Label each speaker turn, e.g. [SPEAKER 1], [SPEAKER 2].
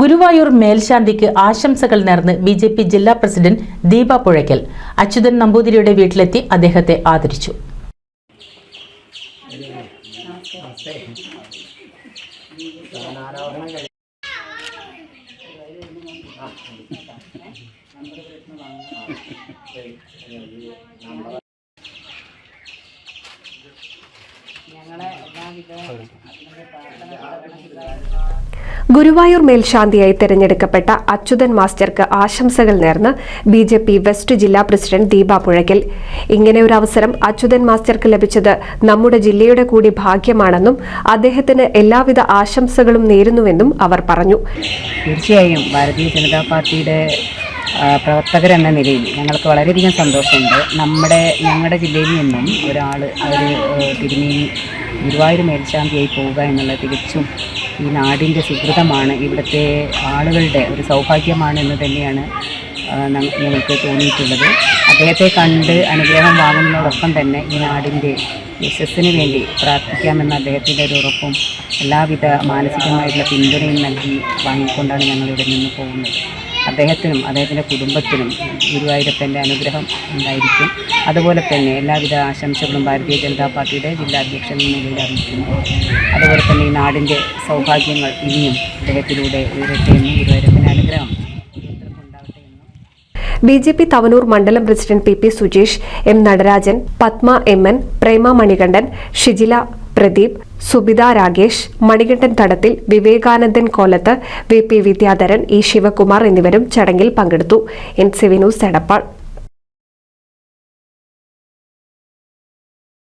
[SPEAKER 1] ഗുരുവായൂർ മേൽശാന്തിക്ക് ആശംസകൾ നേർന്ന് ബിജെപി ജില്ലാ പ്രസിഡന്റ് ദീപ പുഴയ്ക്കൽ അച്യുതൻ നമ്പൂതിരിയുടെ വീട്ടിലെത്തി അദ്ദേഹത്തെ ആദരിച്ചു.
[SPEAKER 2] ഗുരുവായൂർ മേൽശാന്തിയായി തെരഞ്ഞെടുക്കപ്പെട്ട അച്യുതൻ മാസ്റ്റർക്ക് ആശംസകൾ നേർന്ന് ബിജെപി വെസ്റ്റ് ജില്ലാ പ്രസിഡന്റ് ദീപ പുഴയ്ക്കൽ. ഇങ്ങനെയൊരു അവസരം അച്യുതൻ മാസ്റ്റർക്ക് ലഭിച്ചത് നമ്മുടെ ജില്ലയുടെ കൂടി ഭാഗ്യമാണെന്നും അദ്ദേഹത്തിന് എല്ലാവിധ ആശംസകളും നേരുന്നുവെന്നും അവർ പറഞ്ഞു.
[SPEAKER 3] തീർച്ചയായും ഭാരതീയ ജനതാ പാർട്ടിയുടെ പ്രവർത്തകരെന്ന നിലയിൽ ഞങ്ങൾക്ക് വളരെയധികം സന്തോഷമുണ്ട്. ഞങ്ങളുടെ ജില്ലയിൽ നിന്നും ഒരാൾ തിരുമേനി ഗുരുവായൂർ മേൽശാന്തിയായി പോവുക എന്നുള്ളത് തികച്ചും ഈ നാടിൻ്റെ സുഹൃതമാണ്, ഇവിടുത്തെ ആളുകളുടെ ഒരു സൗഭാഗ്യമാണ് എന്ന് തന്നെയാണ് ഞങ്ങൾക്ക് തോന്നിയിട്ടുള്ളത്. അദ്ദേഹത്തെ കണ്ട് അനുഗ്രഹം വാങ്ങുന്നതോടൊപ്പം തന്നെ ഈ നാടിൻ്റെ യശസ്സിന് വേണ്ടി പ്രാർത്ഥിക്കാമെന്ന അദ്ദേഹത്തിൻ്റെ ഒരു ഉറപ്പും എല്ലാവിധ മാനസികമായിട്ടുള്ള പിന്തുണയും നൽകി വാങ്ങിക്കൊണ്ടാണ് ഞങ്ങളിവിടെ നിന്ന് പോകുന്നത്. അദ്ദേഹത്തിനും അദ്ദേഹത്തിൻ്റെ കുടുംബത്തിനും ഗുരുവായൂരപ്പൻ്റെ അനുഗ്രഹം ഉണ്ടായിരിക്കും. അതുപോലെ തന്നെ എല്ലാവിധ ആശംസകളും ഭാരതീയ ജനതാ പാർട്ടിയുടെ ജില്ലാ അധ്യക്ഷൻ എന്ന നിലയിൽ അറിയിക്കുന്നു. അതുപോലെ തന്നെ ഈ നാടിൻ്റെ സൗഭാഗ്യങ്ങൾ ഇനിയും അദ്ദേഹത്തിലൂടെ ഉയരട്ടെ എന്നും ഗുരുവായൂരപ്പൻ്റെ അനുഗ്രഹം ഉണ്ടാവട്ടെ എന്നും.
[SPEAKER 2] ബിജെപി തവനൂർ മണ്ഡലം president P Sujeesh, M Natarajan, Padma MN, പ്രേമ മണികണ്ഠൻ, ഷിജില പ്രദീപ്, സുബിത രാഗേഷ്, മണികണ്ഠൻ തടത്തിൽ, വിവേകാനന്ദൻ കോലത്ത്, VP വിദ്യാധരൻ, E ശിവകുമാർ എന്നിവരും ചടങ്ങിൽ പങ്കെടുത്തു. NCV news Edappal.